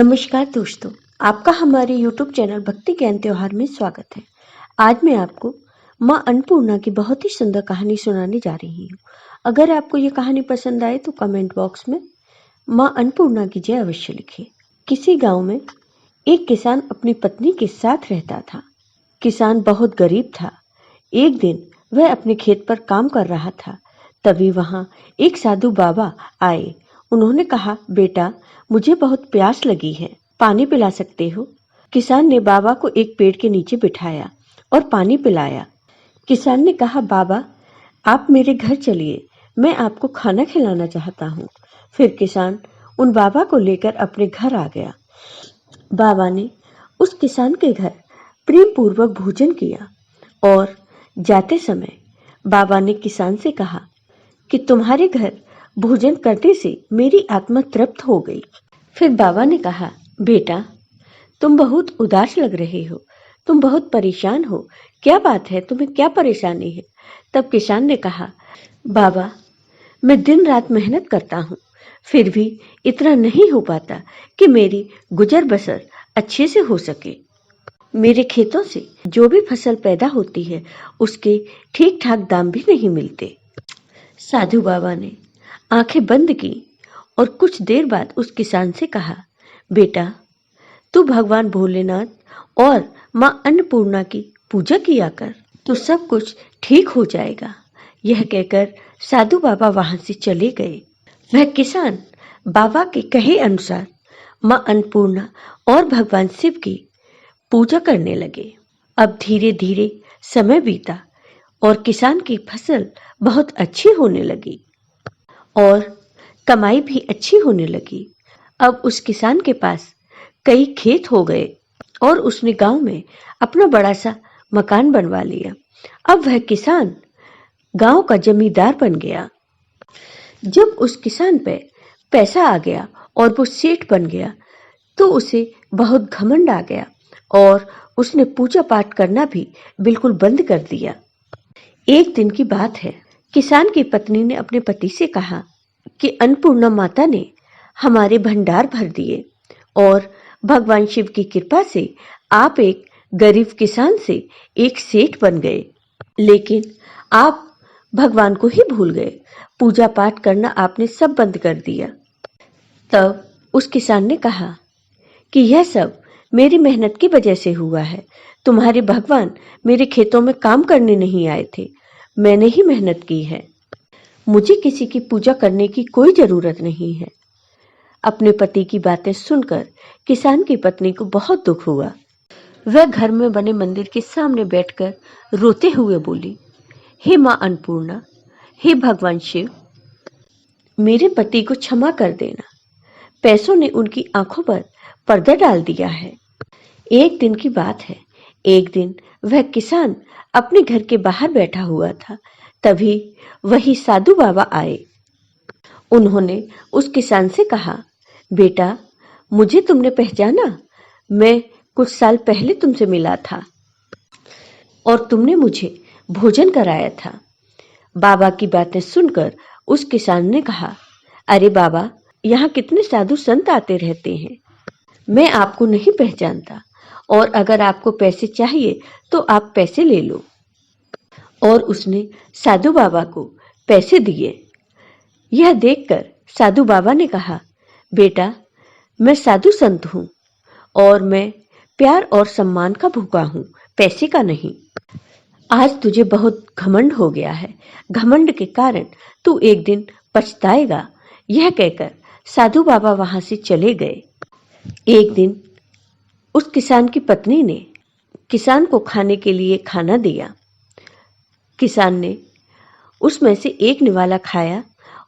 नमस्कार दोस्तों, आपका हमारे YouTube चैनल भक्ति ज्ञान त्योहार में स्वागत है। आज मैं आपको माँ अन्नपूर्णा की बहुत ही सुंदर कहानी सुनाने जा रही हूँ। अगर आपको ये कहानी पसंद आए तो कमेंट बॉक्स में माँ अन्नपूर्णा की जय अवश्य लिखिए। किसी गांव में एक किसान अपनी पत्नी के साथ रहता था। किसान बहुत गरीब था। एक दिन वह अपने खेत पर काम कर रहा था। तभी वहां एक साधु बाबा आए। उन्होंने कहा, बेटा, मुझे बहुत प्यास लगी है, पानी पिला सकते हो? किसान ने बाबा को एक पेड़ के नीचे बिठाया और पानी पिलाया। किसान ने कहा, बाबा, आप मेरे घर चलिए, मैं आपको खाना खिलाना चाहता हूँ। फिर किसान उन बाबा को लेकर अपने घर आ गया। बाबा ने उस किसान के घर प्रेम पूर्वक भोजन किया और जाते समय बाबा ने किसान से कहा कि तुम्हारे घर भोजन करने से मेरी आत्मा तृप्त हो गई। फिर बाबा ने कहा, बेटा, तुम बहुत उदास लग रहे हो, तुम बहुत परेशान हो, क्या बात है, तुम्हें क्या परेशानी है? तब किसान ने कहा, बाबा, मैं दिन रात मेहनत करता हूँ, फिर भी इतना नहीं हो पाता कि मेरी गुजर बसर अच्छे से हो सके। मेरे खेतों से जो भी फसल पैदा होती है उसके ठीक ठाक दाम भी नहीं मिलते। साधु बाबा ने आंखें बंद की और कुछ देर बाद उस किसान से कहा, बेटा, तू भगवान भोलेनाथ और माँ अन्नपूर्णा की पूजा किया कर, तो सब कुछ ठीक हो जाएगा। यह कहकर साधु बाबा वहां से चले गए। वह किसान बाबा के कहे अनुसार माँ अन्नपूर्णा और भगवान शिव की पूजा करने लगे। अब धीरे धीरे समय बीता और किसान की फसल बहुत अच्छी होने लगी और कमाई भी अच्छी होने लगी। अब उस किसान के पास कई खेत हो गए और उसने गांव में अपना बड़ा सा मकान बनवा लिया। अब वह किसान गांव का जमींदार बन गया। जब उस किसान पे पैसा आ गया और वो सेठ बन गया तो उसे बहुत घमंड आ गया और उसने पूजा पाठ करना भी बिल्कुल बंद कर दिया। एक दिन की बात है, किसान की पत्नी ने अपने पति से कहा कि अन्नपूर्णा माता ने हमारे भंडार भर दिए और भगवान शिव की कृपा से आप एक गरीब किसान से एक सेठ बन गए, लेकिन आप भगवान को ही भूल गए। पूजा पाठ करना आपने सब बंद कर दिया। तब उस किसान ने कहा कि यह सब मेरी मेहनत की वजह से हुआ है। तुम्हारे भगवान मेरे खेतों में काम करने नहीं आए थे, मैंने ही मेहनत की है। मुझे किसी की पूजा करने की कोई जरूरत नहीं है। अपने पति की बातें सुनकर किसान की पत्नी को बहुत दुख हुआ। वह घर में बने मंदिर के सामने बैठकर रोते हुए बोली, हे माँ अन्नपूर्णा, हे भगवान शिव, मेरे पति को क्षमा कर देना। पैसों ने उनकी आंखों पर पर्दा डाल दिया है। एक दिन की बात है, एक दिन वह किसान अपने घर के बाहर बैठा हुआ था। तभी वही साधु बाबा आए। उन्होंने उस किसान से कहा, बेटा, मुझे तुमने पहचाना? मैं कुछ साल पहले तुमसे मिला था और तुमने मुझे भोजन कराया था। बाबा की बातें सुनकर उस किसान ने कहा, अरे बाबा, यहाँ कितने साधु संत आते रहते हैं, मैं आपको नहीं पहचानता, और अगर आपको पैसे चाहिए तो आप पैसे ले लो। और उसने साधु बाबा को पैसे दिए। यह देखकर साधु बाबा ने कहा, बेटा, मैं साधु संत हूँ और मैं प्यार और सम्मान का भूखा हूँ, पैसे का नहीं। आज तुझे बहुत घमंड हो गया है, घमंड के कारण तू एक दिन पछताएगा। यह कहकर साधु बाबा वहां से चले गए। एक दिन उस किसान की पत्नी ने किसान को खाने के लिए खाना दिया। किसान ने उसमें से एक निवाला खाया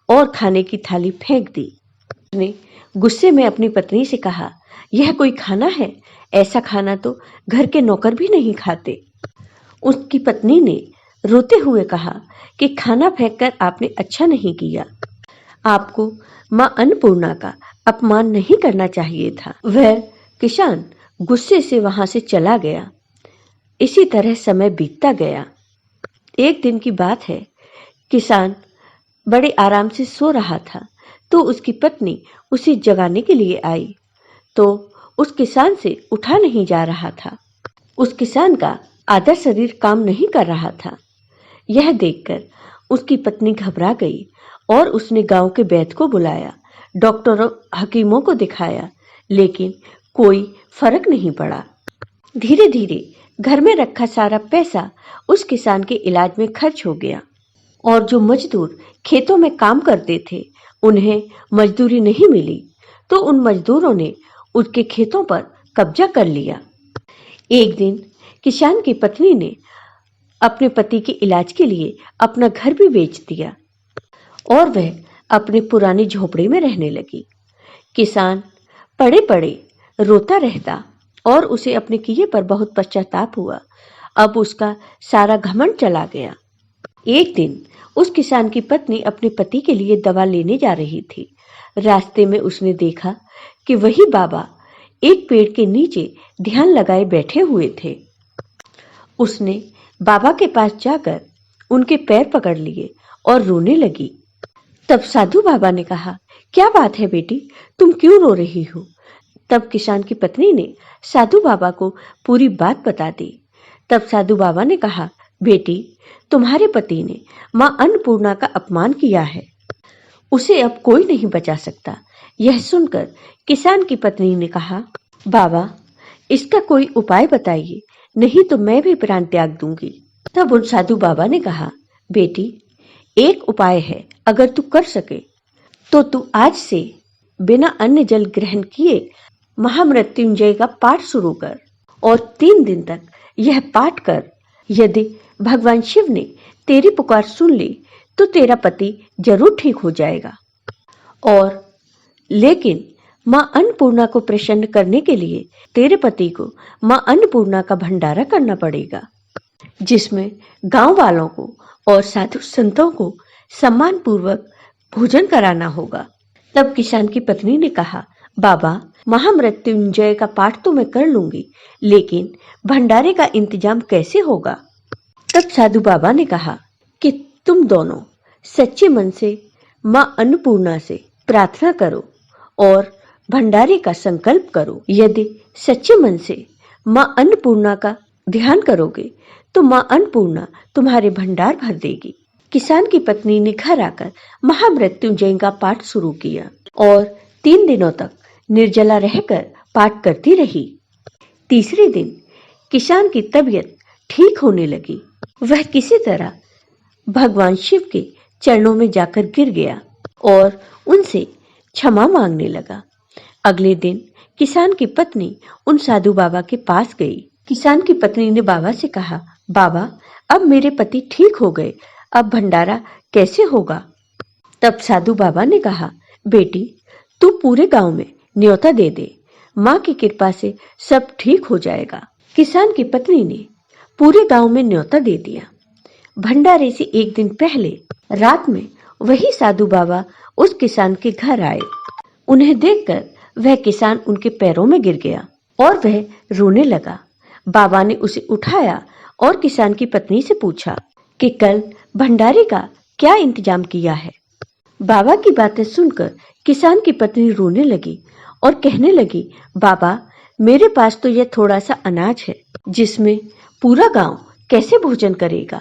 और खाने की थाली फेंक दी। उसने गुस्से में अपनी पत्नी से कहा, यह कोई खाना है? ऐसा खाना तो घर के नौकर भी नहीं खाते। उसकी पत्नी ने रोते हुए कहा कि खाना फेंककर आपने अच्छा नहीं किया, आपको माँ अन्नपूर्णा का अपमान नहीं करना चाहिए था। वह किसान गुस्से से वहां से चला गया। इसी तरह समय बीतता गया। एक दिन की बात है, किसान बड़े आराम से सो रहा था तो उसकी पत्नी उसे जगाने के लिए आई। तो उस किसान से उठा नहीं जा रहा था। उस किसान का आधा शरीर काम नहीं कर रहा था। यह देखकर उसकी पत्नी घबरा गई और उसने गांव के वैद्य को बुलाया, डॉक्टरों हकीमों को दिखाया, लेकिन कोई फर्क नहीं पड़ा। धीरे धीरे घर में रखा सारा पैसा उस किसान के इलाज में खर्च हो गया और जो मजदूर खेतों में काम करते थे उन्हें मजदूरी नहीं मिली, तो उन मजदूरों ने उसके खेतों पर कब्जा कर लिया। एक दिन किसान की पत्नी ने अपने पति के इलाज के लिए अपना घर भी बेच दिया और वह अपने पुरानी झोपड़ी में रहने लगी। किसान पड़े पड़े रोता रहता और उसे अपने किए पर बहुत पश्चाताप हुआ। अब उसका सारा घमंड चला गया। एक दिन उस किसान की पत्नी अपने पति के लिए दवा लेने जा रही थी। रास्ते में उसने देखा कि वही बाबा एक पेड़ के नीचे ध्यान लगाए बैठे हुए थे। उसने बाबा के पास जाकर उनके पैर पकड़ लिए और रोने लगी। तब साधु बाबा ने कहा, क्या बात है बेटी, तुम क्यों रो रही हो? तब किसान की पत्नी ने साधु बाबा को पूरी बात बता दी। तब साधु बाबा ने कहा, बेटी, तुम्हारे पति ने मां अन्नपूर्णा का अपमान किया है, उसे अब कोई नहीं बचा सकता। यह सुनकर किसान की पत्नी ने कहा, बाबा, इसका कोई उपाय बताइए, नहीं तो मैं भी प्राण त्याग दूंगी। तब उन साधु बाबा ने कहा, बेटी, एक उपाय है, अगर तू कर सके तो तू आज से बिना अन्न जल ग्रहण किए महामृत्युंजय का पाठ शुरू कर और 3 दिन तक यह पाठ कर। यदि भगवान शिव ने तेरी पुकार सुन ली तो तेरा पति जरूर ठीक हो जाएगा। और लेकिन मां अन्नपूर्णा को प्रसन्न करने के लिए तेरे पति को मां अन्नपूर्णा का भंडारा करना पड़ेगा, जिसमें गांव वालों को और साधु संतों को सम्मान पूर्वक भोजन कराना होगा। तब किसान की पत्नी ने कहा, बाबा, महामृत्युंजय का पाठ तो मैं कर लूंगी, लेकिन भंडारे का इंतजाम कैसे होगा? तब साधु बाबा ने कहा कि तुम दोनों सच्चे मन से मां अन्नपूर्णा से प्रार्थना करो और भंडारे का संकल्प करो। यदि सच्चे मन से मां अन्नपूर्णा का ध्यान करोगे तो मां अन्नपूर्णा तुम्हारे भंडार भर देगी। किसान की पत्नी ने घर आकर महामृत्युंजय का पाठ शुरू किया और 3 दिनों तक निर्जला रहकर पाठ करती रही। तीसरे दिन किसान की तबीयत ठीक होने लगी। वह किसी तरह भगवान शिव के चरणों में जाकर गिर गया और उनसे क्षमा मांगने लगा। अगले दिन किसान की पत्नी उन साधु बाबा के पास गई। किसान की पत्नी ने बाबा से कहा, बाबा, अब मेरे पति ठीक हो गए, अब भंडारा कैसे होगा? तब साधु बाबा ने कहा, बेटी, तू पूरे गांव में न्योता दे दे, मां की कृपा से सब ठीक हो जाएगा। किसान की पत्नी ने पूरे गांव में न्योता दे दिया। भंडारे से एक दिन पहले रात में वही साधु बाबा उस किसान के घर आए। उन्हें देखकर वह किसान उनके पैरों में गिर गया और वह रोने लगा। बाबा ने उसे उठाया और किसान की पत्नी से पूछा कि कल भंडारे का क्या इंतजाम किया है। बाबा की बातें सुनकर किसान की पत्नी रोने लगी और कहने लगी, बाबा, मेरे पास तो यह थोड़ा सा अनाज है, जिसमें पूरा गांव कैसे भोजन करेगा?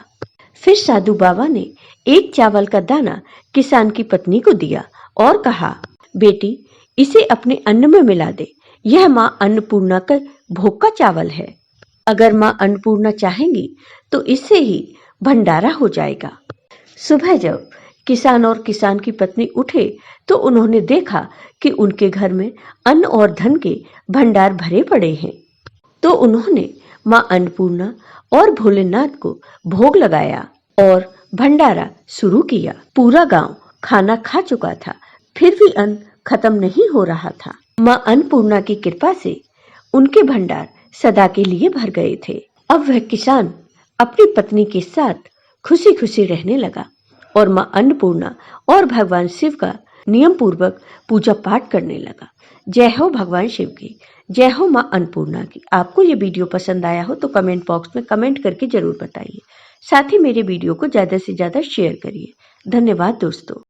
फिर साधु बाबा ने एक चावल का दाना किसान की पत्नी को दिया और कहा, बेटी, इसे अपने अन्न में मिला दे, यह मां अन्नपूर्णा का भोग का चावल है। अगर मां अन्नपूर्णा चाहेंगी तो इससे ही भंडारा हो जाएगा। सुबह जब किसान और किसान की पत्नी उठे तो उन्होंने देखा कि उनके घर में अन्न और धन के भंडार भरे पड़े हैं। तो उन्होंने मां अन्नपूर्णा और भोलेनाथ को भोग लगाया और भंडारा शुरू किया। पूरा गांव खाना खा चुका था, फिर भी अन्न खत्म नहीं हो रहा था। मां अन्नपूर्णा की कृपा से उनके भंडार सदा के लिए भर गए थे। अब वह किसान अपनी पत्नी के साथ खुशी खुशी रहने लगा और मां अन्नपूर्णा और भगवान शिव का नियम पूर्वक पूजा पाठ करने लगा। जय हो भगवान शिव की, जय हो मां अन्नपूर्णा की। आपको ये वीडियो पसंद आया हो तो कमेंट बॉक्स में कमेंट करके जरूर बताइए। साथ ही मेरे वीडियो को ज्यादा से ज्यादा शेयर करिए। धन्यवाद दोस्तों।